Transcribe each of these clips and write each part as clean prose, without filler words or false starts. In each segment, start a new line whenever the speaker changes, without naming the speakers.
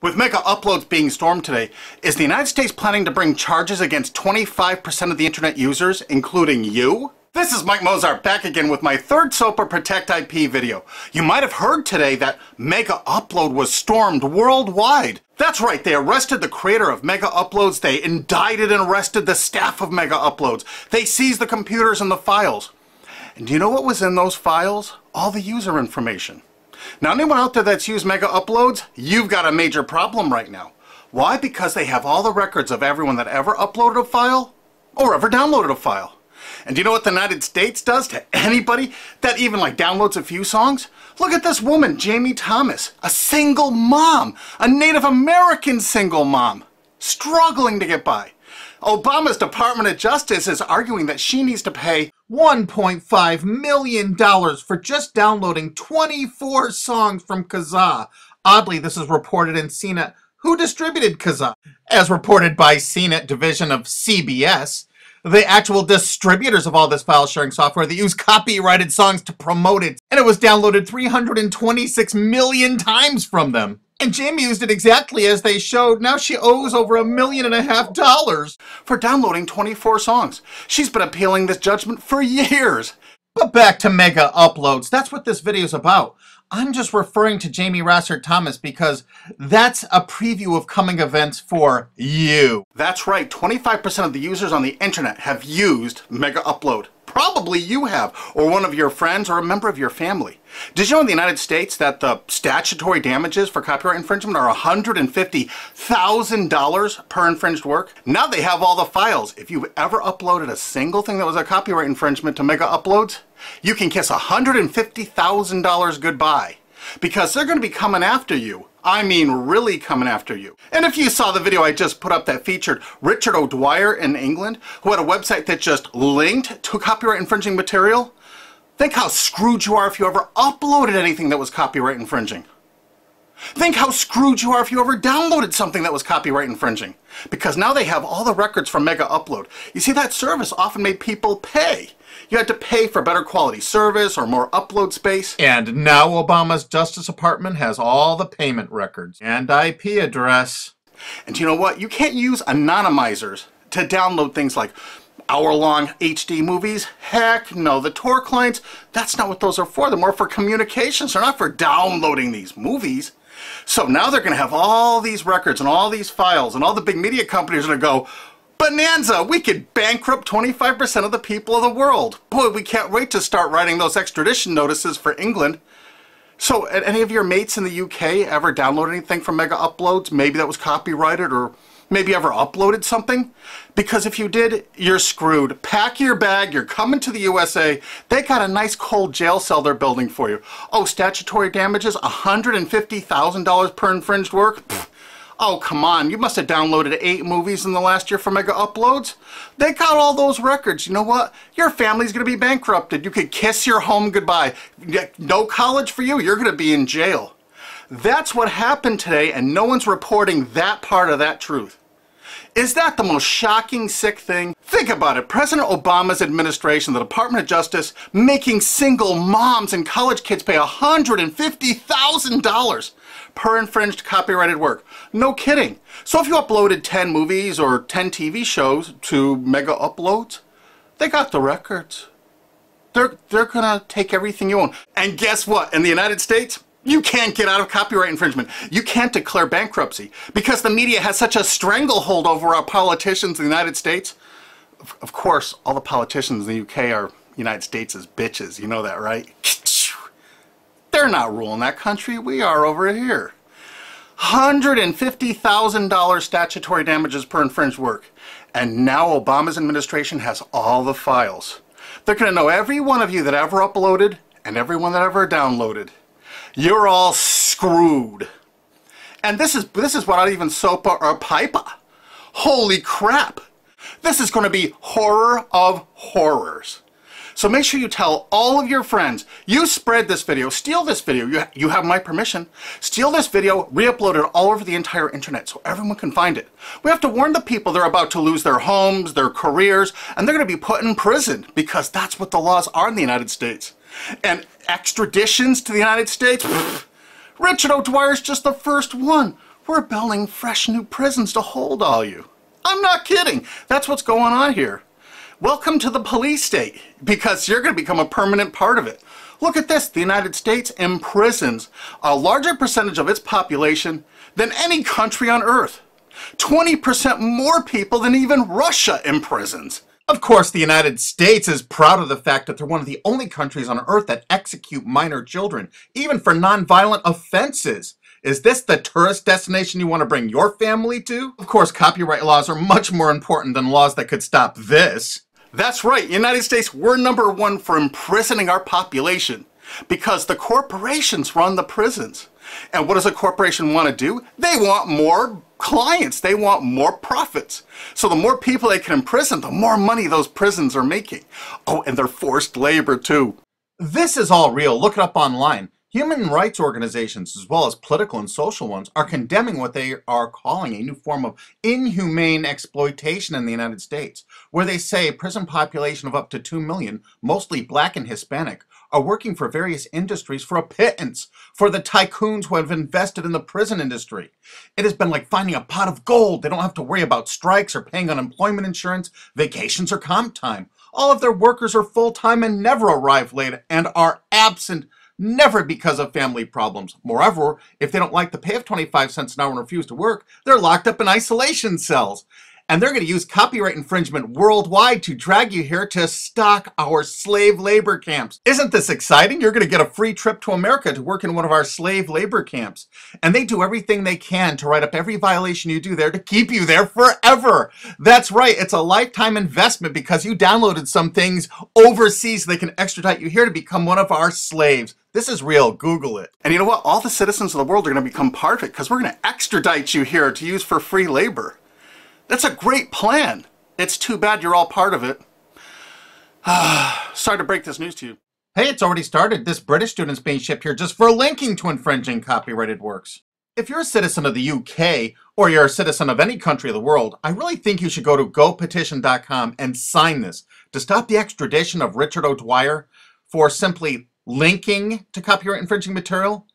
With MegaUploads being stormed today, is the United States planning to bring charges against 25% of the internet users, including you? This is Mike Mozart back again with my third SOPA Protect IP video. You might have heard today that MegaUpload was stormed worldwide. That's right, they arrested the creator of MegaUploads, they indicted and arrested the staff of MegaUploads, they seized the computers and the files. And do you know what was in those files? All the user information. Now, anyone out there that's used MegaUploads, you've got a major problem right now. Why? Because they have all the records of everyone that ever uploaded a file or ever downloaded a file. And do you know what the United States does to anybody that even downloads a few songs? Look at this woman, Jamie Thomas, a single mom, a Native American single mom, struggling to get by. Obama's Department of Justice is arguing that she needs to pay $1.5 million for just downloading 24 songs from Kazaa. Oddly, this is reported in CNET. Who distributed Kazaa? As reported by CNET division of CBS, the actual distributors of all this file sharing software that use copyrighted songs to promote it. And it was downloaded 326 million times from them. And Jamie used it exactly as they showed. Now she owes over $1.5 million for downloading 24 songs. She's been appealing this judgment for years. But back to MegaUploads. That's what this video is about. I'm just referring to Jamie Thomas because that's a preview of coming events for you. That's right, 25% of the users on the internet have used MegaUpload. Probably you have, or one of your friends, or a member of your family. Did you know in the United States that the statutory damages for copyright infringement are $150,000 per infringed work? Now they have all the files. If you've ever uploaded a single thing that was a copyright infringement to MegaUploads, you can kiss $150,000 goodbye. Because they're going to be coming after you. I mean really coming after you. And if you saw the video I just put up that featured Richard O'Dwyer in England, who had a website that just linked to copyright infringing material, think how screwed you are if you ever uploaded anything that was copyright infringing. Think how screwed you are if you ever downloaded something that was copyright infringing. Because now they have all the records from MegaUpload. You see, that service often made people pay. You had to pay for better quality service or more upload space. And now Obama's Justice Department has all the payment records and IP address. And you know what? You can't use anonymizers to download things like hour-long HD movies. Heck no, the Tor clients, that's not what those are for. They're more for communications. They're not for downloading these movies. So now they're going to have all these records and all these files, and all the big media companies are going to go, bonanza, we could bankrupt 25% of the people of the world. Boy, we can't wait to start writing those extradition notices for England. So, any of your mates in the UK ever download anything from MegaUploads? Maybe that was copyrighted, or maybe ever uploaded something? Because if you did, you're screwed. Pack your bag, you're coming to the USA. They got a nice cold jail cell they're building for you. Oh, statutory damages, $150,000 per infringed work? Pfft. Oh, come on, you must have downloaded 8 movies in the last year for MegaUploads. They got all those records. You know what? Your family's going to be bankrupted. You could kiss your home goodbye. No college for you. You're going to be in jail. That's what happened today, and no one's reporting that part of that truth. Is that the most shocking, sick thing? Think about it. President Obama's administration, the Department of Justice, making single moms and college kids pay $150,000 per infringed copyrighted work. No kidding. So if you uploaded 10 movies or 10 TV shows to MegaUploads, they got the records. They're gonna take everything you own. And guess what? In the United States, you can't get out of copyright infringement. You can't declare bankruptcy because the media has such a stranglehold over our politicians in the United States. Of course, all the politicians in the UK are United States' bitches. You know that, right? They're not ruling that country. We are over here. $150,000 statutory damages per infringed work. And now Obama's administration has all the files. They're going to know every one of you that ever uploaded and everyone that ever downloaded. You're all screwed. And this is without even SOPA or PIPA. Holy crap. This is going to be horror of horrors. So make sure you tell all of your friends, you spread this video, steal this video, you have my permission, steal this video, re-upload it all over the entire internet so everyone can find it. We have to warn the people they're about to lose their homes, their careers, and they're going to be put in prison because that's what the laws are in the United States. And extraditions to the United States? Pfft, Richard O'Dwyer's just the first one. We're building fresh new prisons to hold all you. I'm not kidding. That's what's going on here. Welcome to the police state, because you're going to become a permanent part of it. Look at this. The United States imprisons a larger percentage of its population than any country on earth. 20% more people than even Russia imprisons. Of course, the United States is proud of the fact that they're one of the only countries on earth that execute minor children, even for nonviolent offenses. Is this the tourist destination you want to bring your family to? Of course, copyright laws are much more important than laws that could stop this. That's right, United States, we're #1 for imprisoning our population because the corporations run the prisons. And what does a corporation want to do? They want more clients. They want more profits. So the more people they can imprison, the more money those prisons are making. Oh, and they're forced labor too. This is all real. Look it up online. Human rights organizations, as well as political and social ones, are condemning what they are calling a new form of inhumane exploitation in the United States, where they say a prison population of up to 2 million, mostly black and Hispanic, are working for various industries for a pittance for the tycoons who have invested in the prison industry. It has been like finding a pot of gold. They don't have to worry about strikes or paying unemployment insurance, vacations, or comp time. All of their workers are full-time and never arrive late and are absent, never because of family problems. Moreover, if they don't like the pay of 25 cents an hour and refuse to work, they're locked up in isolation cells. And they're going to use copyright infringement worldwide to drag you here to stock our slave labor camps. Isn't this exciting? You're going to get a free trip to America to work in one of our slave labor camps. And they do everything they can to write up every violation you do there to keep you there forever. That's right. It's a lifetime investment because you downloaded some things overseas so they can extradite you here to become one of our slaves. This is real. Google it. And you know what? All the citizens of the world are going to become part of it because we're going to extradite you here to use for free labor. That's a great plan. It's too bad you're all part of it. Sorry to break this news to you. Hey, it's already started. This British student's being shipped here just for linking to infringing copyrighted works. If you're a citizen of the UK, or you're a citizen of any country of the world, I really think you should go to gopetition.com and sign this to stop the extradition of Richard O'Dwyer for simply linking to copyright infringing material.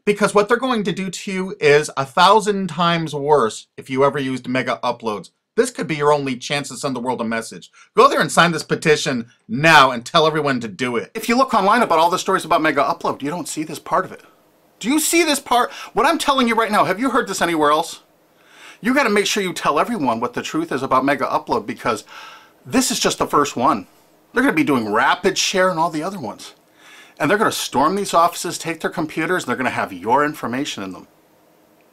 Because what they're going to do to you is 1,000 times worse if you ever used MegaUploads. This could be your only chance to send the world a message. Go there and sign this petition now and tell everyone to do it. If you look online about all the stories about MegaUpload, you don't see this part of it. Do you see this part? What I'm telling you right now, have you heard this anywhere else? You got to make sure you tell everyone what the truth is about MegaUpload because this is just the first one. They're going to be doing rapid share and all the other ones. And they're going to storm these offices, take their computers, and they're going to have your information in them.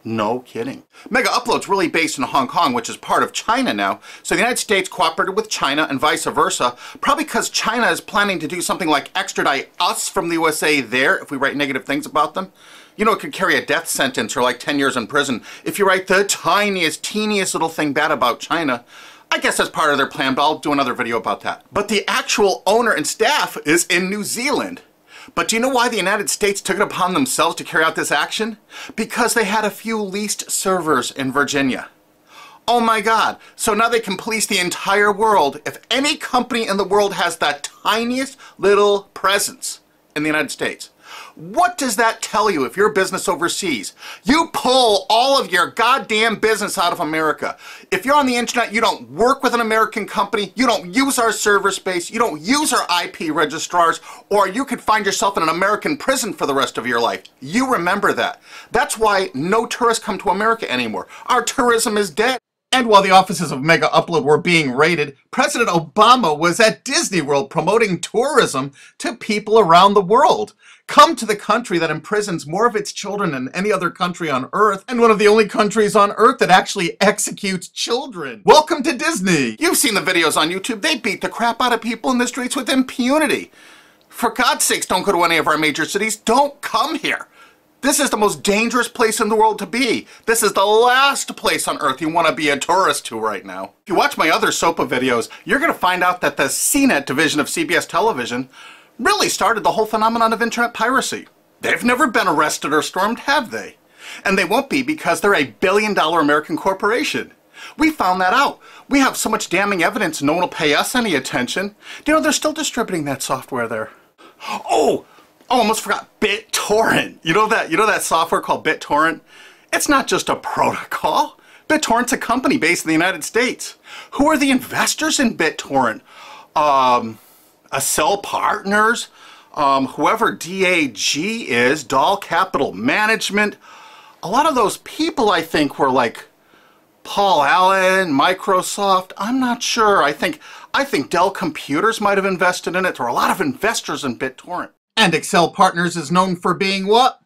No kidding. MegaUpload's really based in Hong Kong, which is part of China now. So the United States cooperated with China and vice versa, probably because China is planning to do something like extradite us from the USA there if we write negative things about them. You know, it could carry a death sentence or like 10 years in prison if you write the tiniest, teeniest little thing bad about China. I guess that's part of their plan, but I'll do another video about that. But the actual owner and staff is in New Zealand. But do you know why the United States took it upon themselves to carry out this action? Because they had a few leased servers in Virginia. Oh my God. So now they can police the entire world. If any company in the world has that tiniest little presence in the United States, what does that tell you if you're a business overseas? You pull all of your goddamn business out of America. If you're on the internet, you don't work with an American company, you don't use our server space, you don't use our IP registrars, or you could find yourself in an American prison for the rest of your life. You remember that. That's why no tourists come to America anymore. Our tourism is dead. And while the offices of MegaUpload were being raided, President Obama was at Disney World promoting tourism to people around the world. Come to the country that imprisons more of its children than any other country on Earth, and one of the only countries on Earth that actually executes children. Welcome to Disney! You've seen the videos on YouTube. They beat the crap out of people in the streets with impunity. For God's sakes, don't go to any of our major cities. Don't come here. This is the most dangerous place in the world to be. This is the last place on earth you want to be a tourist to right now. If you watch my other SOPA videos, you're going to find out that the CNET division of CBS television really started the whole phenomenon of internet piracy. They've never been arrested or stormed, have they? And they won't be because they're a billion-dollar American corporation. We found that out. We have so much damning evidence no one will pay us any attention. You know, they're still distributing that software there. Oh, almost forgot BitTorrent. You know that software called BitTorrent? It's not just a protocol. BitTorrent's a company based in the United States. Who are the investors in BitTorrent? Accel Partners, whoever DAG is, Doll Capital Management. A lot of those people, I think, were like Paul Allen, Microsoft. I'm not sure. I think Dell Computers might have invested in it. There are a lot of investors in BitTorrent. And Accel Partners is known for being what?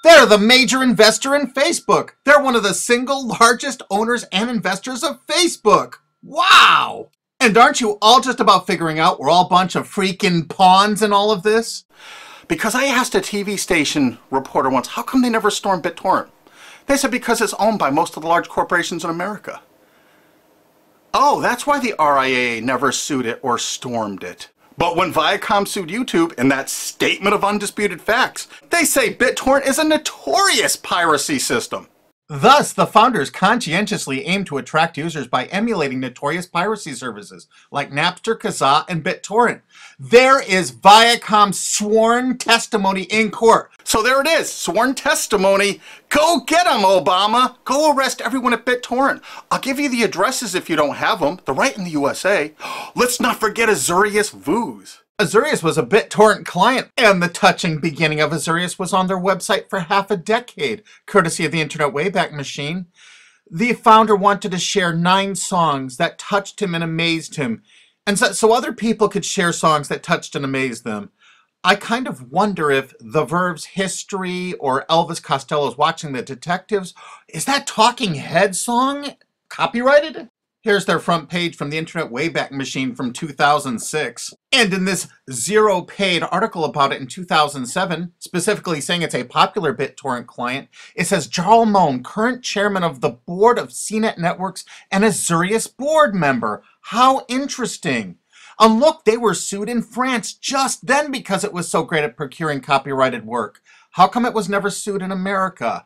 They're the major investor in Facebook. They're one of the single largest owners and investors of Facebook. Wow! And aren't you all just about figuring out we're all a bunch of freaking pawns in all of this? Because I asked a TV station reporter once, how come they never stormed BitTorrent? They said because it's owned by most of the large corporations in America. Oh, that's why the RIAA never sued it or stormed it. But when Viacom sued YouTube in that statement of undisputed facts, they say BitTorrent is a notorious piracy system. Thus, the founders conscientiously aim to attract users by emulating notorious piracy services like Napster, Kazaa, and BitTorrent. There is Viacom's sworn testimony in court. So there it is, sworn testimony. Go get them, Obama. Go arrest everyone at BitTorrent. I'll give you the addresses if you don't have them. They're right in the USA. Let's not forget Azurius Vooz. Azurius was a BitTorrent client, and the touching beginning of Azurius was on their website for half a decade, courtesy of the Internet Wayback Machine. The founder wanted to share 9 songs that touched him and amazed him, and so other people could share songs that touched and amazed them. I kind of wonder if The Verve's History or Elvis Costello's Watching the Detectives, is that Talking Heads song copyrighted? Here's their front page from the Internet Wayback Machine from 2006. And in this zero paid article about it in 2007, specifically saying it's a popular BitTorrent client, it says Jarl Moan, current chairman of the board of CNET Networks and Azurius board member. How interesting. And look, they were sued in France just then because it was so great at procuring copyrighted work. How come it was never sued in America?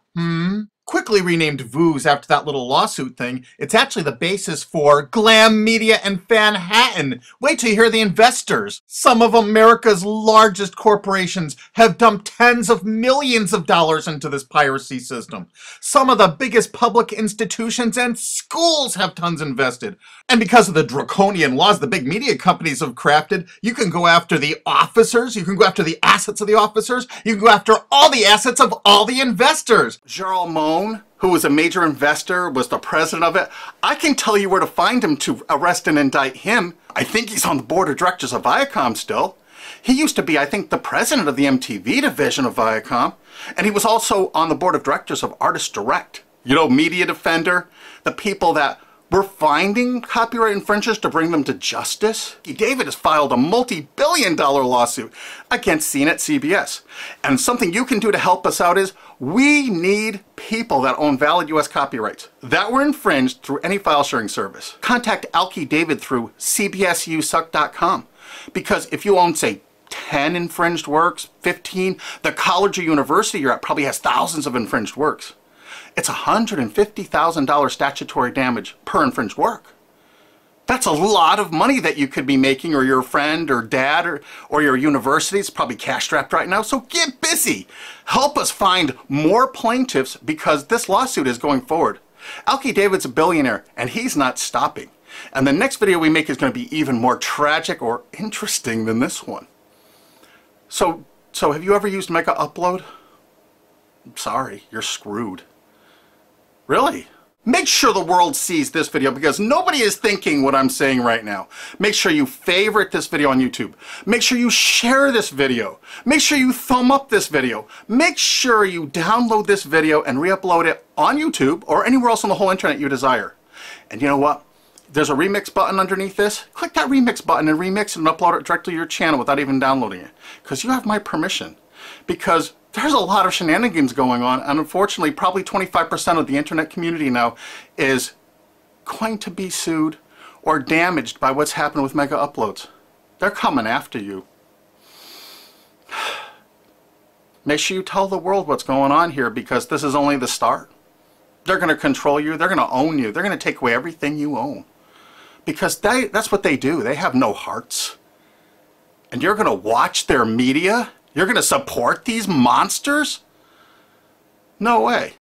Quickly renamed Vooz after that little lawsuit thing, it's actually the basis for Glam Media and Fanhattan. Wait till you hear the investors. Some of America's largest corporations have dumped tens of millions of dollars into this piracy system. Some of the biggest public institutions and schools have tons invested. And because of the draconian laws the big media companies have crafted, you can go after the officers, you can go after the assets of the officers, you can go after all the assets of all the investors. Jarl Moan, who was a major investor, was the president of it. I can tell you where to find him to arrest and indict him. I think he's on the board of directors of Viacom still. He used to be, I think, the president of the MTV division of Viacom. And he was also on the board of directors of Artist Direct. You know, Media Defender, the people that were finding copyright infringers to bring them to justice. David has filed a multi-billion-dollar lawsuit against CNET CBS. And something you can do to help us out is we need people that own valid US copyrights that were infringed through any file sharing service. Contact Alki David through cbsusuck.com, because if you own, say, 10 infringed works, 15, the college or university you're at probably has thousands of infringed works. It's $150,000 statutory damage per infringed work. That's a lot of money that you could be making, or your friend or dad or your university is probably cash-strapped right now. So get busy. Help us find more plaintiffs because this lawsuit is going forward. Alki David's a billionaire and he's not stopping. And the next video we make is going to be even more tragic or interesting than this one. So have you ever used MegaUpload? I'm sorry, you're screwed. Really? Make sure the world sees this video because nobody is thinking what I'm saying right now. Make sure you favorite this video on YouTube. Make sure you share this video. Make sure you thumb up this video. Make sure you download this video and re-upload it on YouTube or anywhere else on the whole internet you desire. And you know what? There's a remix button underneath this. Click that remix button and remix it and upload it directly to your channel without even downloading it. Because you have my permission. Because there's a lot of shenanigans going on, and unfortunately probably 25% of the internet community now is going to be sued or damaged by what's happened with MegaUploads. They're coming after you. Make sure you tell the world what's going on here because this is only the start. They're going to control you, they're going to own you, they're going to take away everything you own. Because that's what they do. They have no hearts. And you're going to watch their media? You're going to support these monsters? No way.